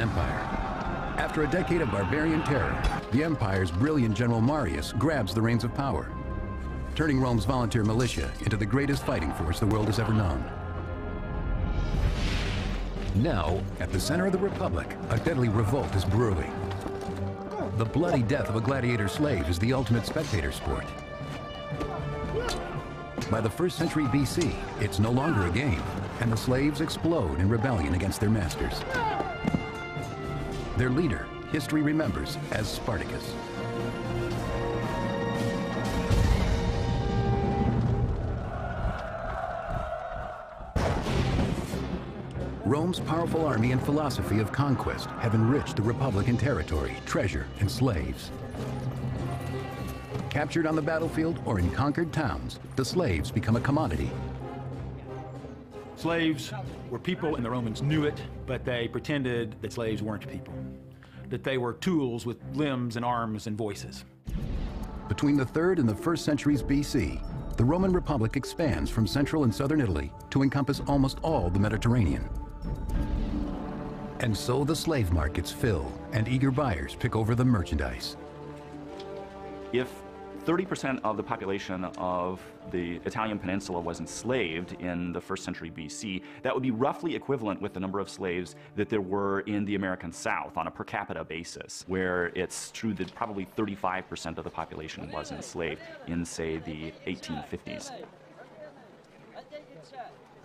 Roman Empire. After a decade of barbarian terror, the empire's brilliant general Marius grabs the reins of power, turning Rome's volunteer militia into the greatest fighting force the world has ever known. Now, at the center of the Republic, a deadly revolt is brewing. The bloody death of a gladiator slave is the ultimate spectator sport. By the 1st century BC, it's no longer a game, and the slaves explode in rebellion against their masters. Their leader, history remembers as Spartacus. Rome's powerful army and philosophy of conquest have enriched the Republican territory, treasure, and slaves. Captured on the battlefield or in conquered towns, the slaves become a commodity. Slaves were people, and the Romans knew it, but they pretended that slaves weren't people, that they were tools with limbs and arms and voices. Between the 3rd and the 1st centuries BC, the Roman Republic expands from central and southern Italy to encompass almost all the Mediterranean. And so the slave markets fill, and eager buyers pick over the merchandise. If 30% of the population of the Italian peninsula was enslaved in the 1st century BC, that would be roughly equivalent with the number of slaves that there were in the American South on a per capita basis, where it's true that probably 35% of the population was enslaved in, say, the 1850s.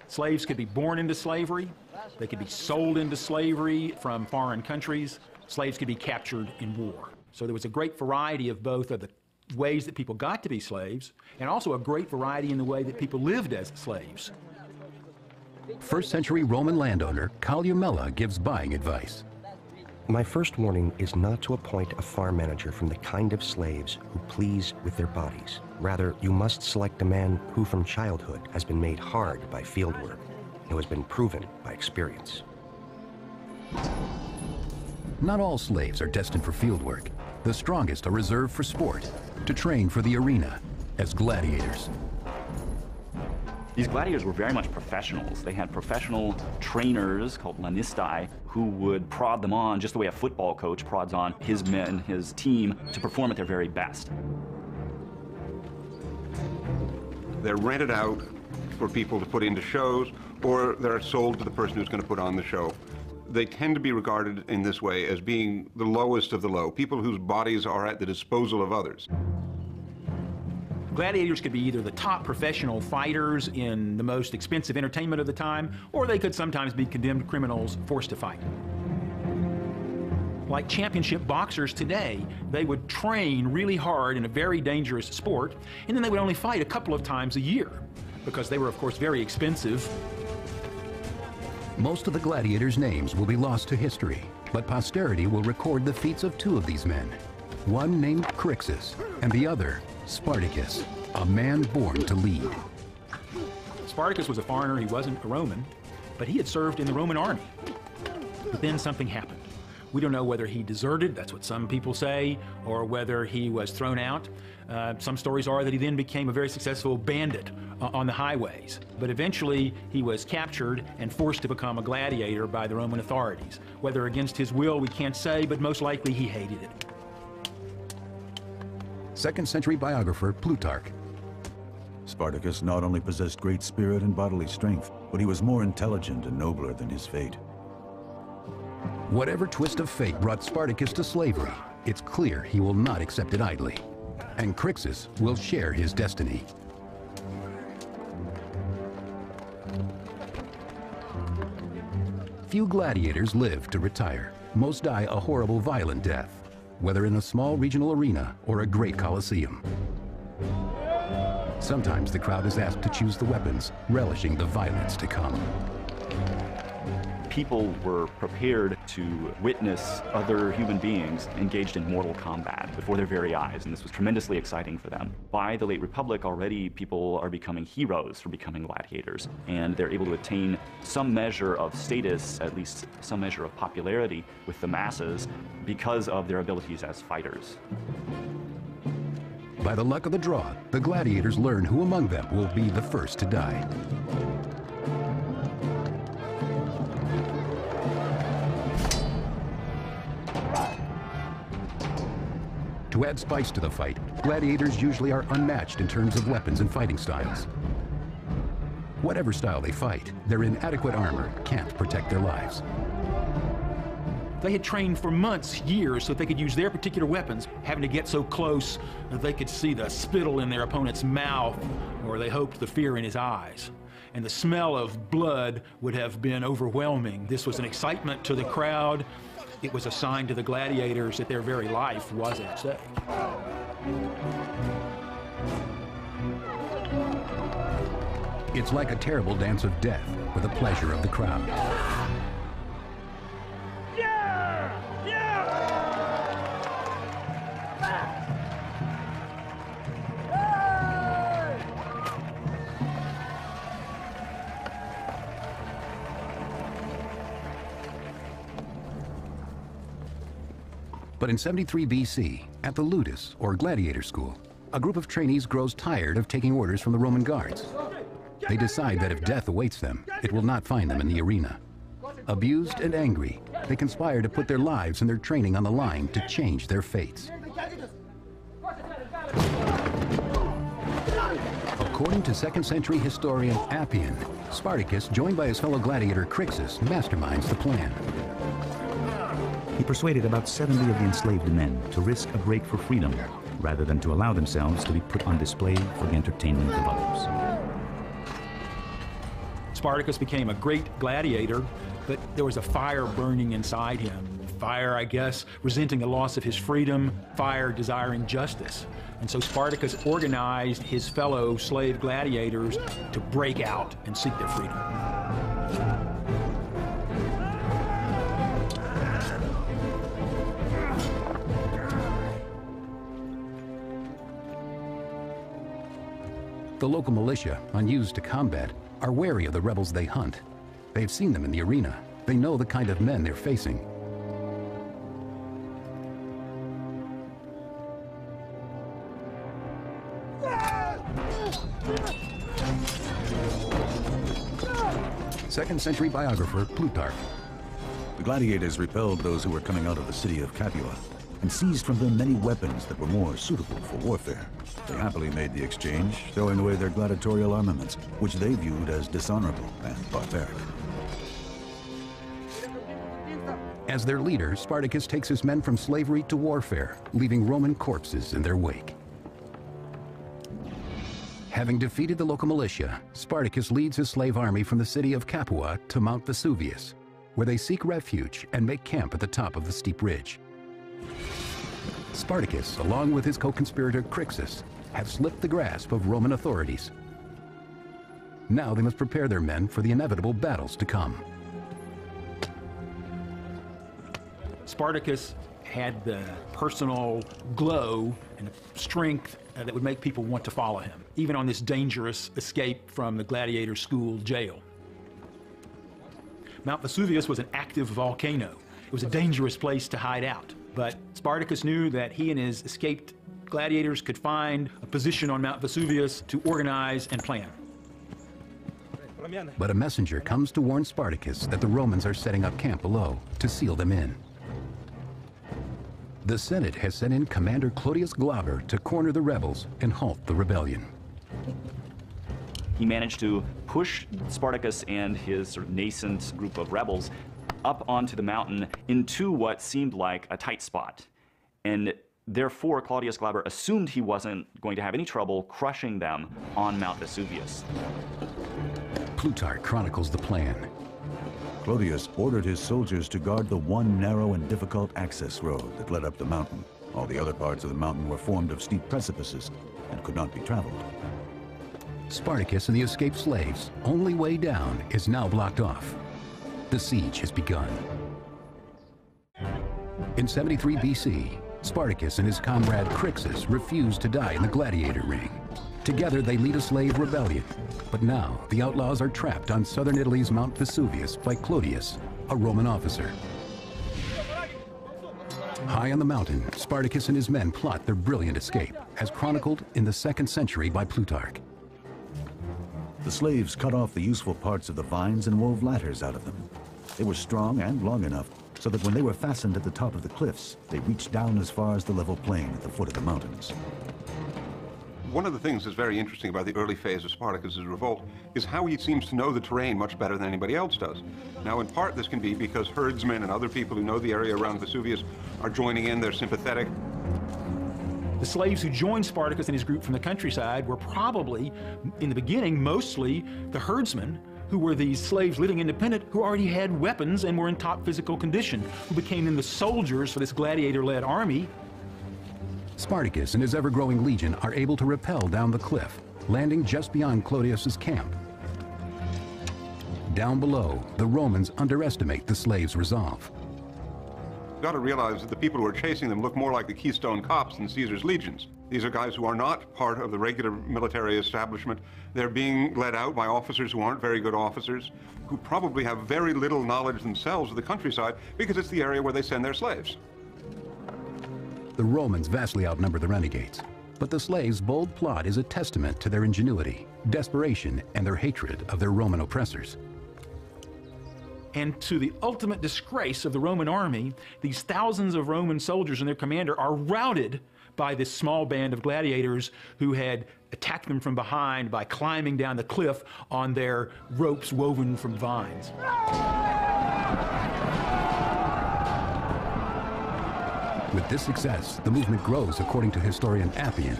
Slaves could be born into slavery, they could be sold into slavery from foreign countries, slaves could be captured in war. So there was a great variety of both of the ways that people got to be slaves, and also a great variety in the way that people lived as slaves. 1st century Roman landowner Columella gives buying advice. My first warning is not to appoint a farm manager from the kind of slaves who please with their bodies. Rather, you must select a man who from childhood has been made hard by field work, who has been proven by experience. Not all slaves are destined for field work. The strongest are reserved for sport, to train for the arena as gladiators. These gladiators were very much professionals. They had professional trainers called lanistae who would prod them on just the way a football coach prods on his men, his team, to perform at their very best. They're rented out for people to put into shows, or they're sold to the person who's going to put on the show. They tend to be regarded in this way as being the lowest of the low, people whose bodies are at the disposal of others. Gladiators could be either the top professional fighters in the most expensive entertainment of the time, or they could sometimes be condemned criminals forced to fight. Like championship boxers today, they would train really hard in a very dangerous sport, and then they would only fight a couple of times a year, because they were, of course, very expensive. Most of the gladiators' names will be lost to history, but posterity will record the feats of 2 of these men. One named Crassus, and the other Spartacus, a man born to lead. Spartacus was a foreigner, he wasn't a Roman, but he had served in the Roman army. But then something happened. We don't know whether he deserted, that's what some people say, or whether he was thrown out. Some stories are that he then became a very successful bandit on the highways. But eventually he was captured and forced to become a gladiator by the Roman authorities. Whether against his will, we can't say, but most likely he hated it. 2nd century biographer Plutarch. Spartacus not only possessed great spirit and bodily strength, but he was more intelligent and nobler than his fate. Whatever twist of fate brought Spartacus to slavery, it's clear he will not accept it idly. And Crassus will share his destiny. Few gladiators live to retire. Most die a horrible, violent death, whether in a small regional arena or a great coliseum. Sometimes the crowd is asked to choose the weapons, relishing the violence to come. People were prepared to witness other human beings engaged in mortal combat before their very eyes, and this was tremendously exciting for them. By the late Republic, already people are becoming heroes for becoming gladiators, and they're able to attain some measure of status, at least some measure of popularity with the masses because of their abilities as fighters. By the luck of the draw, the gladiators learn who among them will be the first to die. To add spice to the fight, gladiators usually are unmatched in terms of weapons and fighting styles. Whatever style they fight, their inadequate armor can't protect their lives. They had trained for months, years, so that they could use their particular weapons, having to get so close that they could see the spittle in their opponent's mouth, or they hoped the fear in his eyes. And the smell of blood would have been overwhelming. This was an excitement to the crowd. It was a sign to the gladiators that their very life was at stake. It's like a terrible dance of death for the pleasure of the crowd. But in 73 BC, at the Ludus, or gladiator school, a group of trainees grows tired of taking orders from the Roman guards. They decide that if death awaits them, it will not find them in the arena. Abused and angry, they conspire to put their lives and their training on the line to change their fates. According to 2nd century historian Appian, Spartacus, joined by his fellow gladiator Crassus, masterminds the plan. He persuaded about 70 of the enslaved men to risk a break for freedom, rather than to allow themselves to be put on display for the entertainment of others. Spartacus became a great gladiator, but there was a fire burning inside him. Fire, I guess, resenting the loss of his freedom, fire desiring justice. And so Spartacus organized his fellow slave gladiators to break out and seek their freedom. The local militia, unused to combat, are wary of the rebels they hunt. They've seen them in the arena. They know the kind of men they're facing. Second-century biographer Plutarch. The gladiators repelled those who were coming out of the city of Capua and seized from them many weapons that were more suitable for warfare. They happily made the exchange, throwing away their gladiatorial armaments, which they viewed as dishonorable and barbaric. As their leader, Spartacus takes his men from slavery to warfare, leaving Roman corpses in their wake. Having defeated the local militia, Spartacus leads his slave army from the city of Capua to Mount Vesuvius, where they seek refuge and make camp at the top of the steep ridge. Spartacus, along with his co-conspirator Crassus, have slipped the grasp of Roman authorities. Now they must prepare their men for the inevitable battles to come. Spartacus had the personal glow and strength that would make people want to follow him, even on this dangerous escape from the gladiator school jail. Mount Vesuvius was an active volcano. It was a dangerous place to hide out, but Spartacus knew that he and his escaped gladiators could find a position on Mount Vesuvius to organize and plan. But a messenger comes to warn Spartacus that the Romans are setting up camp below to seal them in. The Senate has sent in Commander Clodius Glaber to corner the rebels and halt the rebellion. He managed to push Spartacus and his sort of nascent group of rebels up onto the mountain into what seemed like a tight spot. And therefore, Clodius Glaber assumed he wasn't going to have any trouble crushing them on Mount Vesuvius. Plutarch chronicles the plan. Clodius ordered his soldiers to guard the one narrow and difficult access road that led up the mountain. All the other parts of the mountain were formed of steep precipices and could not be traveled. Spartacus and the escaped slaves' only way down is now blocked off. The siege has begun. In 73 BC, Spartacus and his comrade Crassus refuse to die in the gladiator ring. Together they lead a slave rebellion. But now the outlaws are trapped on southern Italy's Mount Vesuvius by Clodius, a Roman officer. High on the mountain, Spartacus and his men plot their brilliant escape, as chronicled in the 2nd century by Plutarch. The slaves cut off the useful parts of the vines and wove ladders out of them. They were strong and long enough so that when they were fastened at the top of the cliffs, they reached down as far as the level plain at the foot of the mountains. One of the things that's very interesting about the early phase of Spartacus's revolt is how he seems to know the terrain much better than anybody else does. Now, in part, this can be because herdsmen and other people who know the area around Vesuvius are joining in, they're sympathetic. The slaves who joined Spartacus and his group from the countryside were probably, in the beginning, mostly the herdsmen, who were these slaves living independent, who already had weapons and were in top physical condition, who became then the soldiers for this gladiator-led army. Spartacus and his ever-growing legion are able to rappel down the cliff, landing just beyond Clodius's camp. Down below, the Romans underestimate the slaves' resolve. You've got to realize that the people who are chasing them look more like the Keystone Cops than Caesar's legions. These are guys who are not part of the regular military establishment. They're being led out by officers who aren't very good officers, who probably have very little knowledge themselves of the countryside because it's the area where they send their slaves. The Romans vastly outnumber the renegades, but the slaves' bold plot is a testament to their ingenuity, desperation, and their hatred of their Roman oppressors. And to the ultimate disgrace of the Roman army, these thousands of Roman soldiers and their commander are routed by this small band of gladiators who had attacked them from behind by climbing down the cliff on their ropes woven from vines. With this success, the movement grows, according to historian Appian.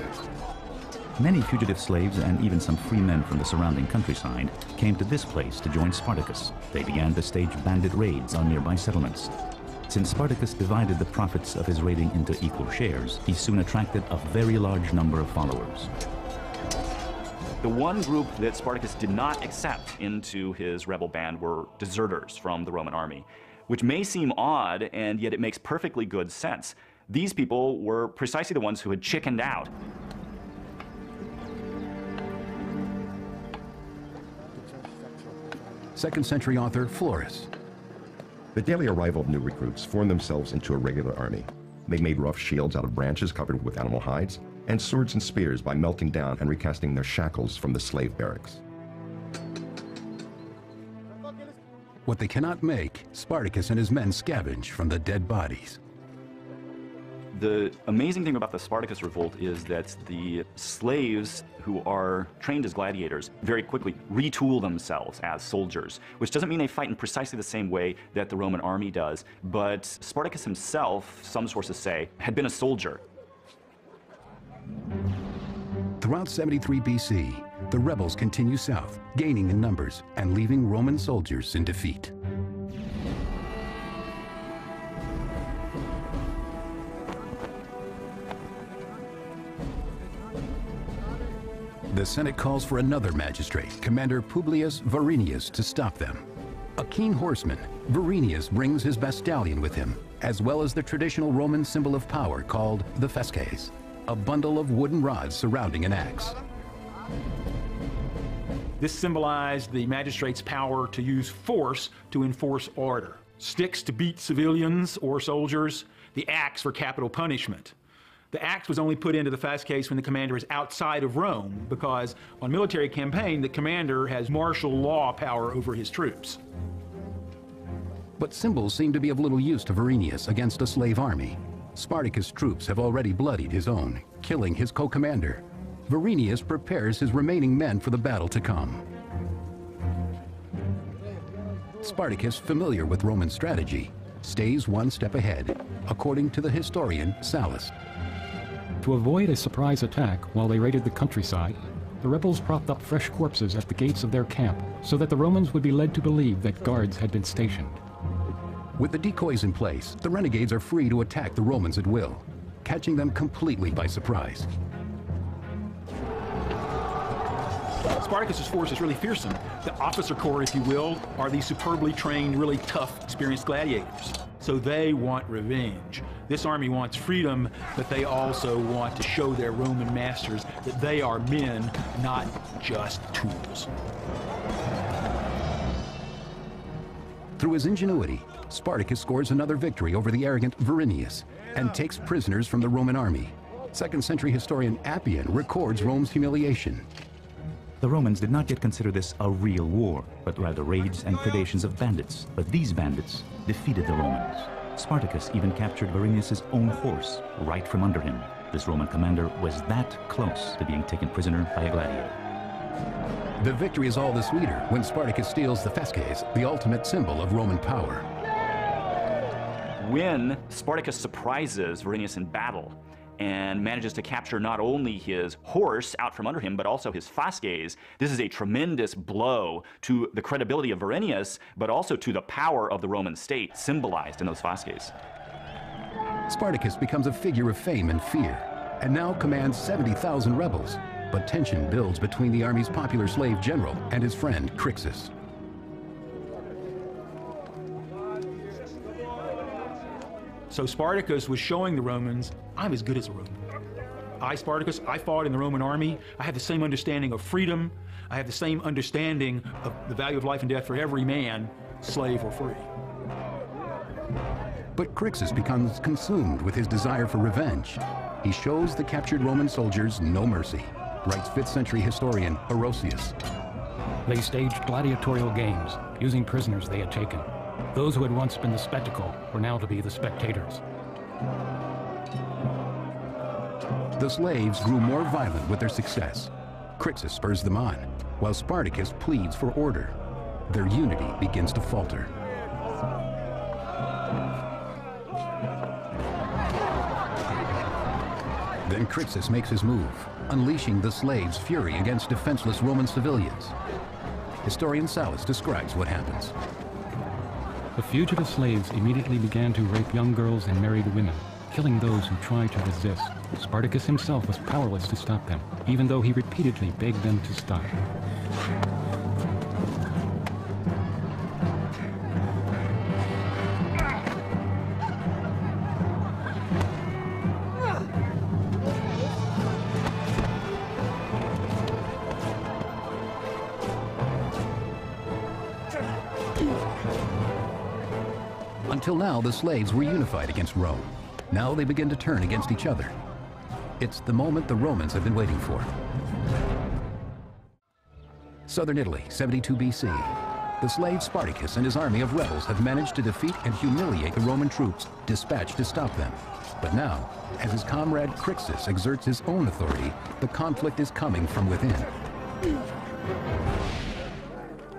Many fugitive slaves and even some free men from the surrounding countryside came to this place to join Spartacus. They began to stage bandit raids on nearby settlements. Since Spartacus divided the profits of his raiding into equal shares, he soon attracted a very large number of followers. The one group that Spartacus did not accept into his rebel band were deserters from the Roman army, which may seem odd, and yet it makes perfectly good sense. These people were precisely the ones who had chickened out. Second-century author Florus. The daily arrival of new recruits formed themselves into a regular army. They made rough shields out of branches covered with animal hides, and swords and spears by melting down and recasting their shackles from the slave barracks. What they cannot make, Spartacus and his men scavenge from the dead bodies. The amazing thing about the Spartacus revolt is that the slaves who are trained as gladiators very quickly retool themselves as soldiers, which doesn't mean they fight in precisely the same way that the Roman army does, but Spartacus himself, some sources say, had been a soldier. Throughout 73 BC, the rebels continue south, gaining in numbers and leaving Roman soldiers in defeat. The Senate calls for another magistrate, Commander Publius Varinius, to stop them. A keen horseman, Varinius brings his best stallion with him, as well as the traditional Roman symbol of power called the fesces, a bundle of wooden rods surrounding an axe. This symbolized the magistrate's power to use force to enforce order. Sticks to beat civilians or soldiers, the axe for capital punishment. The axe was only put into the fasces when the commander is outside of Rome, because on military campaign, the commander has martial law power over his troops. But symbols seem to be of little use to Varinius against a slave army. Spartacus' troops have already bloodied his own, killing his co-commander. Varinius prepares his remaining men for the battle to come. Spartacus, familiar with Roman strategy, stays one step ahead, according to the historian Sallust. To avoid a surprise attack while they raided the countryside, the rebels propped up fresh corpses at the gates of their camp so that the Romans would be led to believe that guards had been stationed. With the decoys in place, the renegades are free to attack the Romans at will, catching them completely by surprise. Spartacus's force is really fearsome. The officer corps, if you will, are these superbly trained, really tough, experienced gladiators. So they want revenge. This army wants freedom, but they also want to show their Roman masters that they are men, not just tools. Through his ingenuity, Spartacus scores another victory over the arrogant Varinius and takes prisoners from the Roman army. Second-century historian Appian records Rome's humiliation. The Romans did not yet consider this a real war, but rather raids and predations of bandits. But these bandits defeated the Romans. Spartacus even captured Varinius' own horse right from under him. This Roman commander was that close to being taken prisoner by a gladiator. The victory is all the sweeter when Spartacus steals the fasces, the ultimate symbol of Roman power. When Spartacus surprises Varinius in battle and manages to capture not only his horse out from under him, but also his fasces, this is a tremendous blow to the credibility of Varinius, but also to the power of the Roman state symbolized in those fasces. Spartacus becomes a figure of fame and fear, and now commands 70,000 rebels. But tension builds between the army's popular slave general and his friend Crassus. So Spartacus was showing the Romans, I'm as good as a Roman. I, Spartacus, I fought in the Roman army. I have the same understanding of freedom. I have the same understanding of the value of life and death for every man, slave or free. But Crassus becomes consumed with his desire for revenge. He shows the captured Roman soldiers no mercy, writes 5th century historian Orosius. They staged gladiatorial games, using prisoners they had taken. Those who had once been the spectacle were now to be the spectators. The slaves grew more violent with their success. Crassus spurs them on, while Spartacus pleads for order. Their unity begins to falter. Then Crassus makes his move, unleashing the slaves' fury against defenseless Roman civilians. Historian Sallust describes what happens. The fugitive slaves immediately began to rape young girls and married women, killing those who tried to resist. Spartacus himself was powerless to stop them, even though he repeatedly begged them to stop. Until now, the slaves were unified against Rome. Now they begin to turn against each other. It's the moment the Romans have been waiting for. Southern Italy, 72 BC. The slave Spartacus and his army of rebels have managed to defeat and humiliate the Roman troops dispatched to stop them. But now, as his comrade Crassus exerts his own authority, the conflict is coming from within.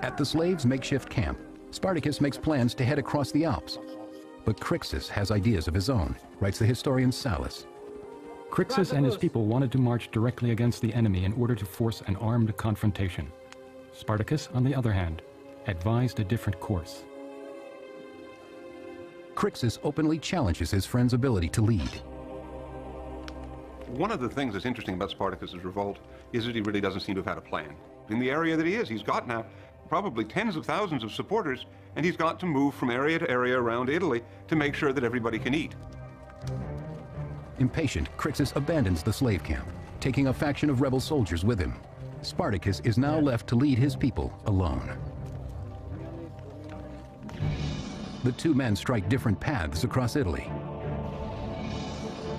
At the slaves' makeshift camp, Spartacus makes plans to head across the Alps. But Crassus has ideas of his own, writes the historian Sallust. Crassus and his people wanted to march directly against the enemy in order to force an armed confrontation. Spartacus, on the other hand, advised a different course. Crassus openly challenges his friend's ability to lead. One of the things that's interesting about Spartacus's revolt is that he really doesn't seem to have had a plan. In the area that he is, he's got now probably tens of thousands of supporters, and he's got to move from area to area around Italy to make sure that everybody can eat. Impatient, Crassus abandons the slave camp, taking a faction of rebel soldiers with him. Spartacus is now left to lead his people alone. The two men strike different paths across Italy.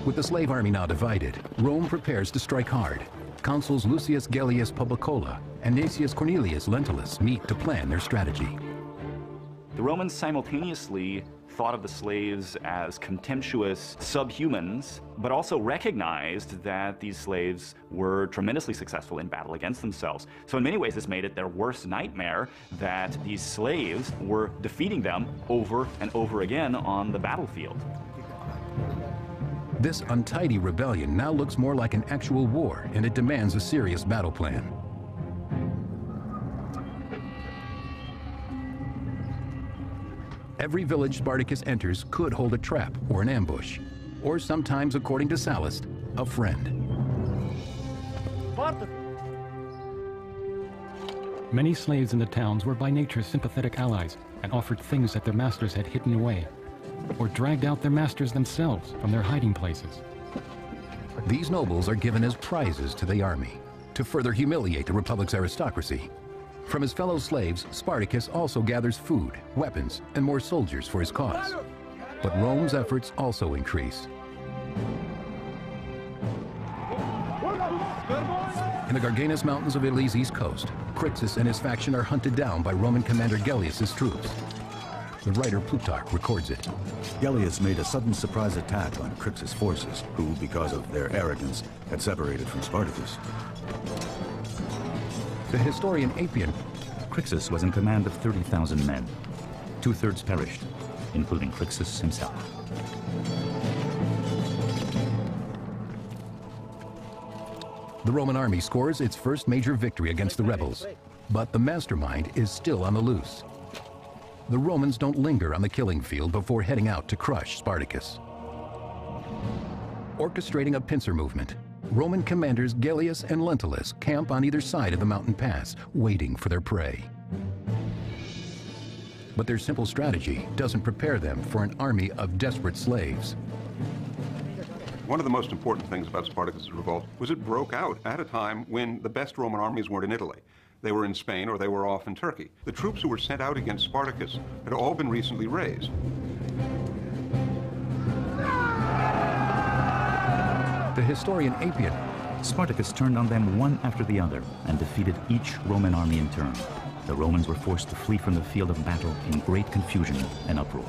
With the slave army now divided, Rome prepares to strike hard. Consuls Lucius Gellius Publicola and Nacius Cornelius Lentulus meet to plan their strategy. The Romans simultaneously thought of the slaves as contemptuous subhumans, but also recognized that these slaves were tremendously successful in battle against themselves. So in many ways, this made it their worst nightmare that these slaves were defeating them over and over again on the battlefield. This untidy rebellion now looks more like an actual war, and it demands a serious battle plan. Every village Spartacus enters could hold a trap or an ambush, or sometimes, according to Sallust, a friend. Many slaves in the towns were by nature sympathetic allies and offered things that their masters had hidden away, or dragged out their masters themselves from their hiding places. These nobles are given as prizes to the army, to further humiliate the Republic's aristocracy. From his fellow slaves, Spartacus also gathers food, weapons, and more soldiers for his cause. But Rome's efforts also increase. In the Garganus Mountains of Italy's east coast, Crassus and his faction are hunted down by Roman commander Gellius' troops. The writer Plutarch records it. Gellius made a sudden surprise attack on Crassus' forces, who, because of their arrogance, had separated from Spartacus. The historian Appian. Crassus was in command of 30,000 men. 2/3 perished, including Crassus himself. The Roman army scores its first major victory against the rebels, but the mastermind is still on the loose. The Romans don't linger on the killing field before heading out to crush Spartacus. Orchestrating a pincer movement, Roman commanders Gellius and Lentulus camp on either side of the mountain pass, waiting for their prey. But their simple strategy doesn't prepare them for an army of desperate slaves. One of the most important things about Spartacus' revolt was it broke out at a time when the best Roman armies weren't in Italy. They were in Spain or they were off in Turkey. The troops who were sent out against Spartacus had all been recently raised. The historian Appian. Spartacus turned on them one after the other and defeated each Roman army in turn. The Romans were forced to flee from the field of battle in great confusion and uproar.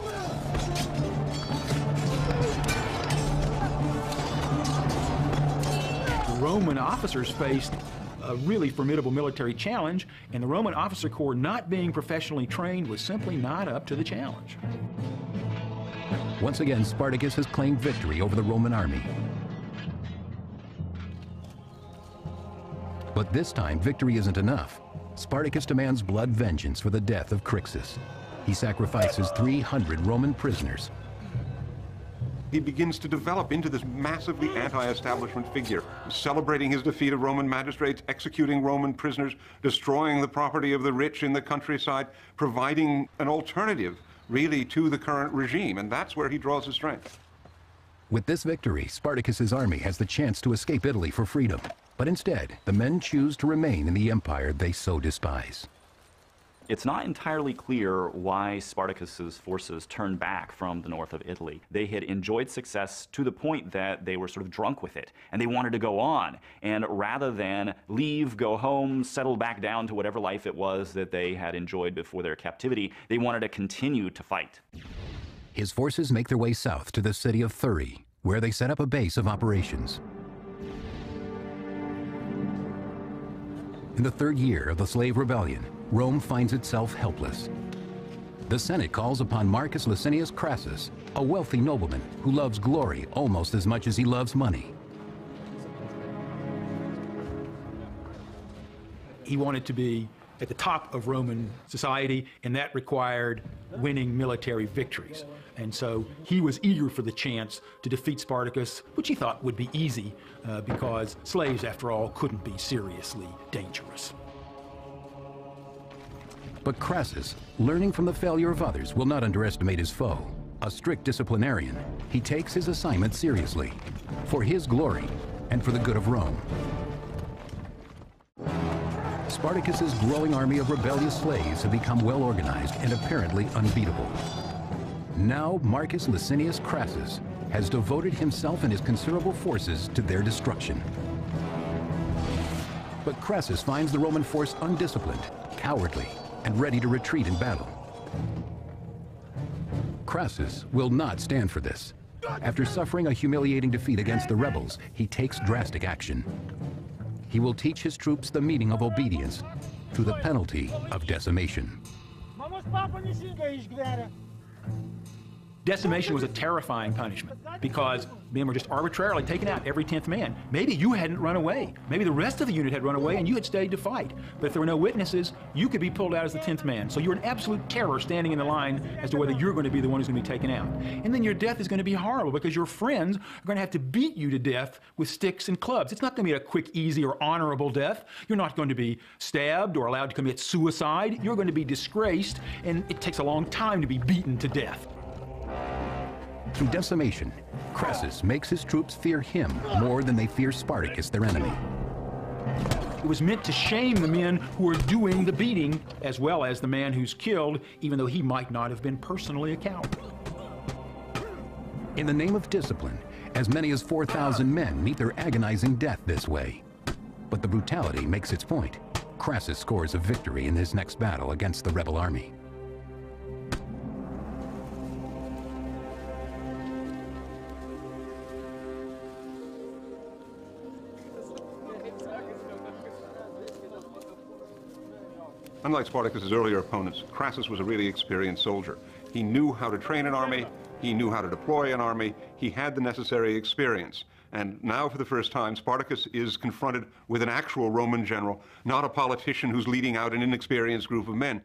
Roman officers faced a really formidable military challenge, and the Roman officer corps, not being professionally trained, was simply not up to the challenge. Once again, Spartacus has claimed victory over the Roman army. But this time, victory isn't enough. Spartacus demands blood vengeance for the death of Crassus. He sacrifices 300 Roman prisoners. He begins to develop into this massively anti-establishment figure, celebrating his defeat of Roman magistrates, executing Roman prisoners, destroying the property of the rich in the countryside, providing an alternative, really, to the current regime, and that's where he draws his strength. With this victory, Spartacus's army has the chance to escape Italy for freedom. But instead, the men choose to remain in the empire they so despise. It's not entirely clear why Spartacus's forces turned back from the north of Italy. They had enjoyed success to the point that they were sort of drunk with it, and they wanted to go on. And rather than leave, go home, settle back down to whatever life it was that they had enjoyed before their captivity, they wanted to continue to fight. His forces make their way south to the city of Thurii, where they set up a base of operations. In the third year of the slave rebellion, Rome finds itself helpless. The Senate calls upon Marcus Licinius Crassus, a wealthy nobleman who loves glory almost as much as he loves money. He wanted to be at the top of Roman society, and that required winning military victories. And so he was eager for the chance to defeat Spartacus, which he thought would be easy because slaves, after all, couldn't be seriously dangerous. But Crassus, learning from the failure of others, will not underestimate his foe. A strict disciplinarian, he takes his assignment seriously, for his glory and for the good of Rome. Spartacus's growing army of rebellious slaves have become well organized and apparently unbeatable. Now Marcus Licinius Crassus has devoted himself and his considerable forces to their destruction. But Crassus finds the Roman force undisciplined, cowardly, and ready to retreat in battle. Crassus will not stand for this. After suffering a humiliating defeat against the rebels, he takes drastic action. He will teach his troops the meaning of obedience through the penalty of decimation. Decimation was a terrifying punishment because men were just arbitrarily taken out, every 10th man. Maybe you hadn't run away. Maybe the rest of the unit had run away and you had stayed to fight. But if there were no witnesses, you could be pulled out as the 10th man. So you're an absolute terror standing in the line as to whether you're going to be the one who's going to be taken out. And then your death is going to be horrible because your friends are going to have to beat you to death with sticks and clubs. It's not going to be a quick, easy, or honorable death. You're not going to be stabbed or allowed to commit suicide. You're going to be disgraced, and it takes a long time to be beaten to death. Through decimation, Crassus makes his troops fear him more than they fear Spartacus, their enemy. It was meant to shame the men who are doing the beating, as well as the man who's killed, even though he might not have been personally a coward. In the name of discipline, as many as 4,000 men meet their agonizing death this way. But but the brutality makes its point. Crassus scores a victory in his next battle against the rebel army. Unlike Spartacus's earlier opponents, Crassus was a really experienced soldier. He knew how to train an army, he knew how to deploy an army, he had the necessary experience. And now, for the first time, Spartacus is confronted with an actual Roman general, not a politician who's leading out an inexperienced group of men.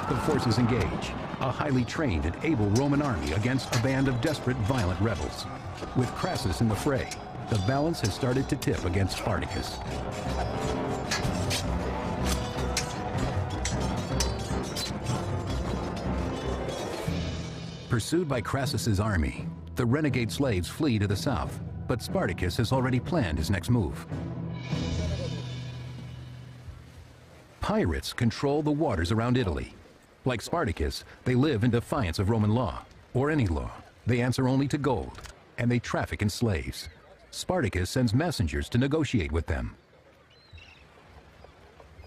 The forces engage, a highly trained and able Roman army against a band of desperate, violent rebels. With Crassus in the fray, the balance has started to tip against Spartacus. Pursued by Crassus's army, the renegade slaves flee to the south, but Spartacus has already planned his next move. Pirates control the waters around Italy. Like Spartacus, they live in defiance of Roman law, or any law. They answer only to gold, and they traffic in slaves. Spartacus sends messengers to negotiate with them.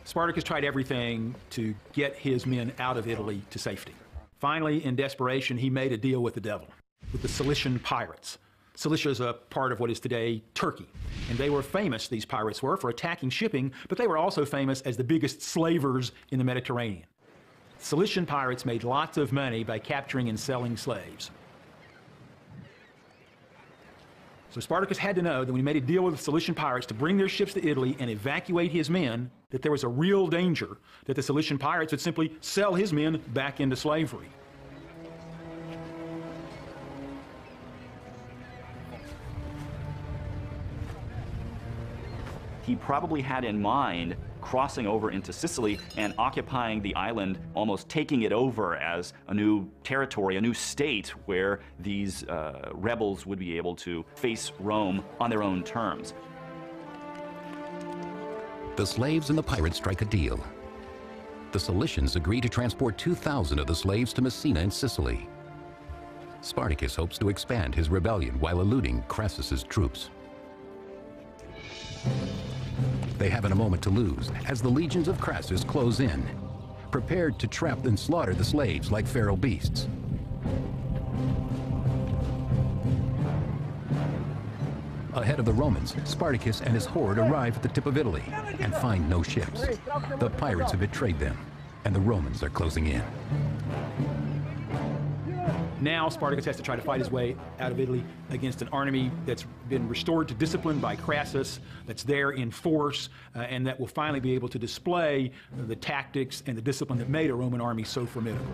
Spartacus tried everything to get his men out of Italy to safety. Finally, in desperation, he made a deal with the devil, with the Cilician pirates. Cilicia is a part of what is today Turkey. And they were famous, these pirates were, for attacking shipping, but they were also famous as the biggest slavers in the Mediterranean. Cilician pirates made lots of money by capturing and selling slaves. So Spartacus had to know that when he made a deal with the Cilician pirates to bring their ships to Italy and evacuate his men, that there was a real danger that the Cilician pirates would simply sell his men back into slavery. He probably had in mind crossing over into Sicily and occupying the island, almost taking it over as a new territory, a new state where these rebels would be able to face Rome on their own terms. The slaves and the pirates strike a deal. The Cilicians agree to transport 2,000 of the slaves to Messina in Sicily. Spartacus hopes to expand his rebellion while eluding Crassus's troops. They haven't a moment to lose as the legions of Crassus close in, prepared to trap and slaughter the slaves like feral beasts. Ahead of the Romans, Spartacus and his horde arrive at the tip of Italy and find no ships. The pirates have betrayed them, and the Romans are closing in. Now Spartacus has to try to fight his way out of Italy against an army that's been restored to discipline by Crassus, that's there in force, and that will finally be able to display the tactics and the discipline that made a Roman army so formidable.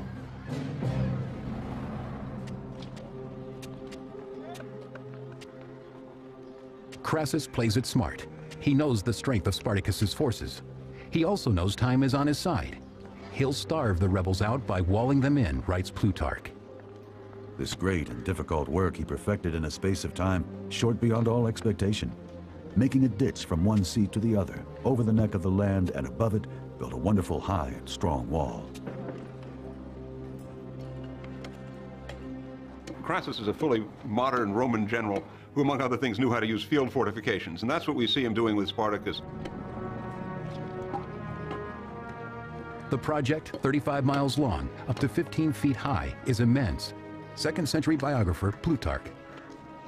Crassus plays it smart. He knows the strength of Spartacus's forces. He also knows time is on his side. He'll starve the rebels out by walling them in, writes Plutarch. This great and difficult work he perfected in a space of time short beyond all expectation. Making a ditch from one sea to the other, over the neck of the land, and above it built a wonderful high and strong wall. Crassus is a fully modern Roman general who, among other things, knew how to use field fortifications, and that's what we see him doing with Spartacus. The project, 35 miles long, up to 15 feet high, is immense. 2nd century biographer Plutarch.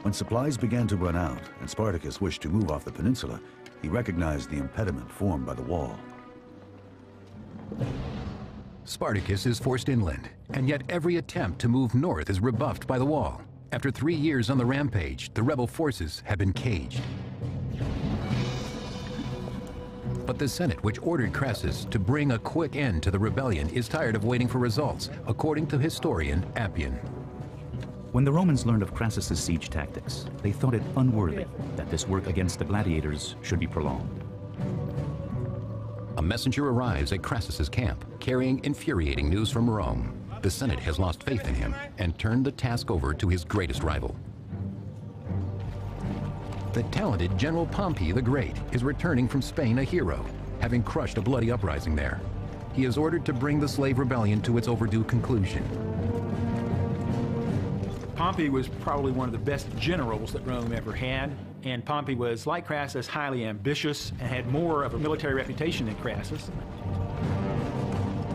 When supplies began to run out and Spartacus wished to move off the peninsula, he recognized the impediment formed by the wall. Spartacus is forced inland, and yet every attempt to move north is rebuffed by the wall. After 3 years on the rampage, the rebel forces have been caged. But the Senate, which ordered Crassus to bring a quick end to the rebellion, is tired of waiting for results, according to historian Appian. When the Romans learned of Crassus's siege tactics, they thought it unworthy that this work against the gladiators should be prolonged. A messenger arrives at Crassus's camp, carrying infuriating news from Rome. The Senate has lost faith in him and turned the task over to his greatest rival. The talented General Pompey the Great is returning from Spain a hero, having crushed a bloody uprising there. He is ordered to bring the slave rebellion to its overdue conclusion. Pompey was probably one of the best generals that Rome ever had. And Pompey was, like Crassus, highly ambitious and had more of a military reputation than Crassus.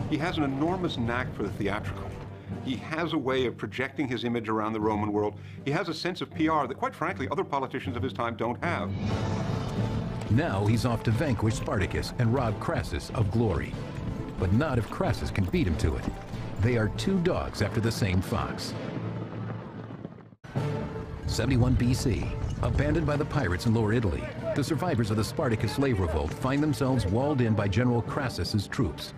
He has an enormous knack for the theatrical. He has a way of projecting his image around the Roman world. He has a sense of PR that, quite frankly, other politicians of his time don't have. Now he's off to vanquish Spartacus and rob Crassus of glory. But not if Crassus can beat him to it. They are two dogs after the same fox. 71 BC, abandoned by the pirates in Lower Italy, the survivors of the Spartacus slave revolt find themselves walled in by General Crassus's troops.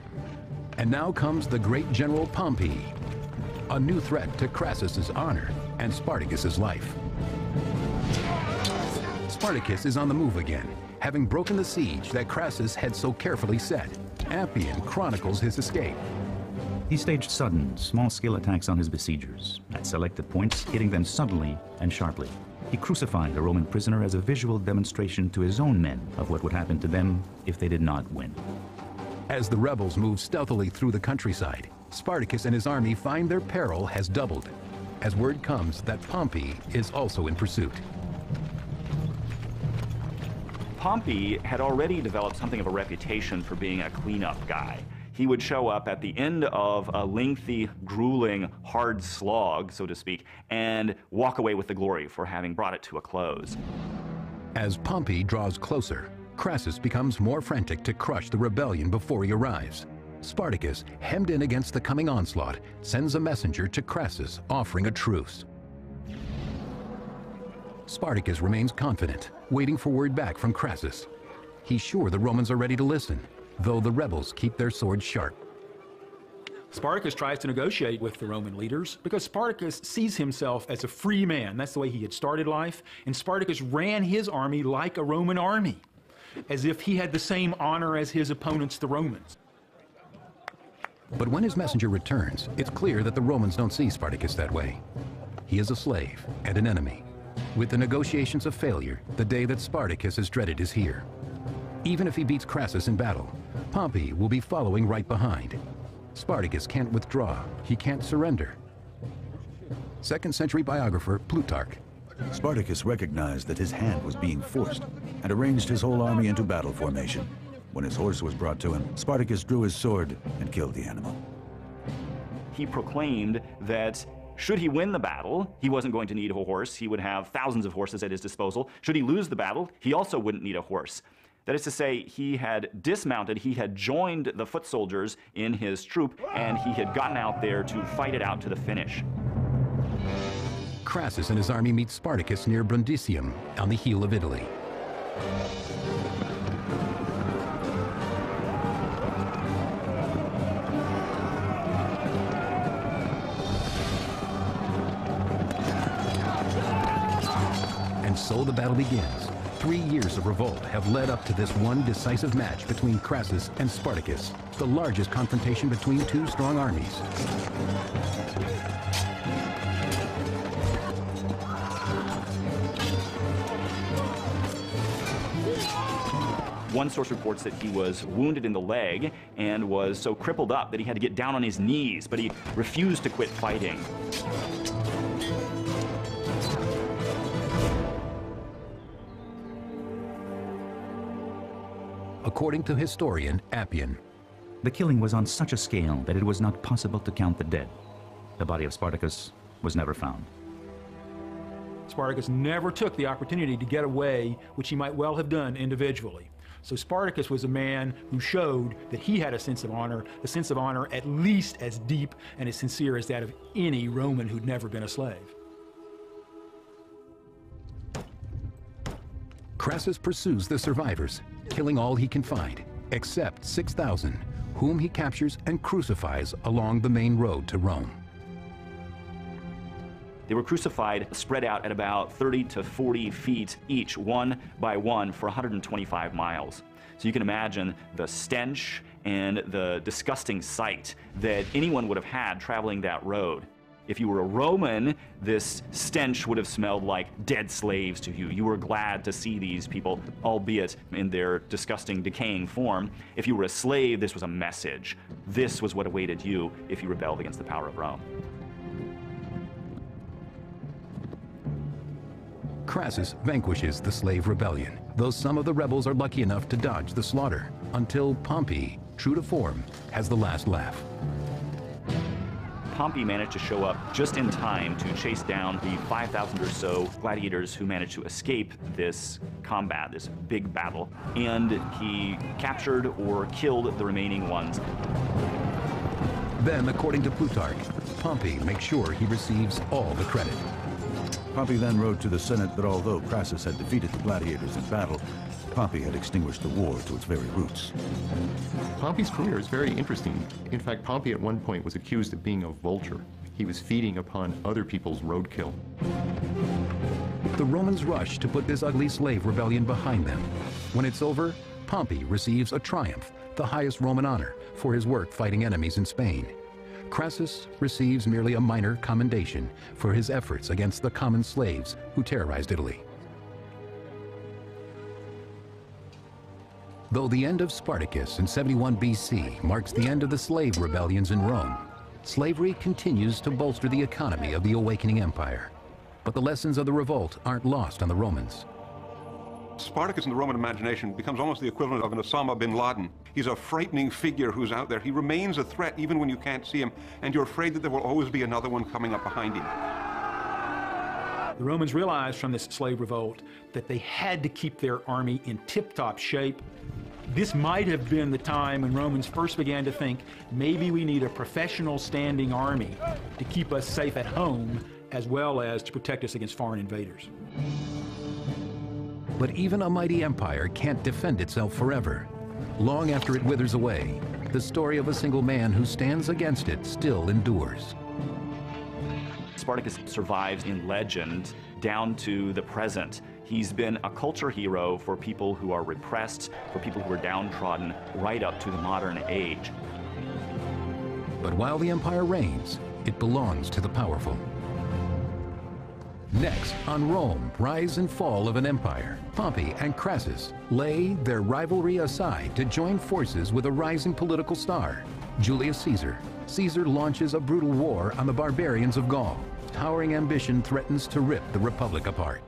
And now comes the great General Pompey, a new threat to Crassus's honor and Spartacus's life. Spartacus is on the move again, having broken the siege that Crassus had so carefully set. Appian chronicles his escape. He staged sudden, small-scale attacks on his besiegers, at selected points, hitting them suddenly and sharply. He crucified a Roman prisoner as a visual demonstration to his own men of what would happen to them if they did not win. As the rebels move stealthily through the countryside, Spartacus and his army find their peril has doubled, as word comes that Pompey is also in pursuit. Pompey had already developed something of a reputation for being a cleanup guy. He would show up at the end of a lengthy, grueling, hard slog, so to speak, and walk away with the glory for having brought it to a close. As Pompey draws closer, Crassus becomes more frantic to crush the rebellion before he arrives. Spartacus, hemmed in against the coming onslaught, sends a messenger to Crassus offering a truce. Spartacus remains confident, waiting for word back from Crassus. He's sure the Romans are ready to listen, though the rebels keep their swords sharp. Spartacus tries to negotiate with the Roman leaders because Spartacus sees himself as a free man. That's the way he had started life. And Spartacus ran his army like a Roman army, as if he had the same honor as his opponents, the Romans. But when his messenger returns, it's clear that the Romans don't see Spartacus that way. He is a slave and an enemy. With the negotiations a failure, the day that Spartacus is dreaded is here. Even if he beats Crassus in battle, Pompey will be following right behind. Spartacus can't withdraw. He can't surrender. 2nd century biographer Plutarch. Spartacus recognized that his hand was being forced and arranged his whole army into battle formation. When his horse was brought to him, Spartacus drew his sword and killed the animal. He proclaimed that should he win the battle, he wasn't going to need a horse. He would have thousands of horses at his disposal. Should he lose the battle, he also wouldn't need a horse. That is to say, he had dismounted, he had joined the foot soldiers in his troop, and he had gotten out there to fight it out to the finish. Crassus and his army meet Spartacus near Brundisium, on the heel of Italy. And so the battle begins. 3 years of revolt have led up to this one decisive match between Crassus and Spartacus, the largest confrontation between two strong armies. One source reports that he was wounded in the leg and was so crippled up that he had to get down on his knees, but he refused to quit fighting. According to historian Appian, the killing was on such a scale that it was not possible to count the dead. The body of Spartacus was never found. Spartacus never took the opportunity to get away, which he might well have done individually. So Spartacus was a man who showed that he had a sense of honor at least as deep and as sincere as that of any Roman who'd never been a slave. Crassus pursues the survivors, killing all he can find, except 6,000, whom he captures and crucifies along the main road to Rome. They were crucified, spread out at about 30 to 40 feet each, one by one, for 125 miles. So you can imagine the stench and the disgusting sight that anyone would have had traveling that road. If you were a Roman, this stench would have smelled like dead slaves to you. You were glad to see these people, albeit in their disgusting, decaying form. If you were a slave, this was a message. This was what awaited you if you rebelled against the power of Rome. Crassus vanquishes the slave rebellion, though some of the rebels are lucky enough to dodge the slaughter, until Pompey, true to form, has the last laugh. Pompey managed to show up just in time to chase down the 5,000 or so gladiators who managed to escape this combat, this big battle, and he captured or killed the remaining ones. Then, according to Plutarch, Pompey makes sure he receives all the credit. Pompey then wrote to the Senate that although Crassus had defeated the gladiators in battle, Pompey had extinguished the war to its very roots. Pompey's career is very interesting. In fact, Pompey at one point was accused of being a vulture. He was feeding upon other people's roadkill. The Romans rush to put this ugly slave rebellion behind them. When it's over, Pompey receives a triumph, the highest Roman honor, for his work fighting enemies in Spain. Crassus receives merely a minor commendation for his efforts against the common slaves who terrorized Italy. Though the end of Spartacus in 71 BC marks the end of the slave rebellions in Rome, slavery continues to bolster the economy of the awakening empire. But the lessons of the revolt aren't lost on the Romans. Spartacus in the Roman imagination becomes almost the equivalent of an Osama bin Laden. He's a frightening figure who's out there. He remains a threat even when you can't see him, and you're afraid that there will always be another one coming up behind him. The Romans realized from this slave revolt that they had to keep their army in tip-top shape. This might have been the time when Romans first began to think, maybe we need a professional standing army to keep us safe at home, as well as to protect us against foreign invaders. But even a mighty empire can't defend itself forever. Long after it withers away, the story of a single man who stands against it still endures. Spartacus survives in legend down to the present. He's been a culture hero for people who are repressed, for people who are downtrodden, right up to the modern age. But while the empire reigns, it belongs to the powerful. Next, on Rome, rise and fall of an empire, Pompey and Crassus lay their rivalry aside to join forces with a rising political star, Julius Caesar. Caesar launches a brutal war on the barbarians of Gaul. Towering ambition threatens to rip the Republic apart.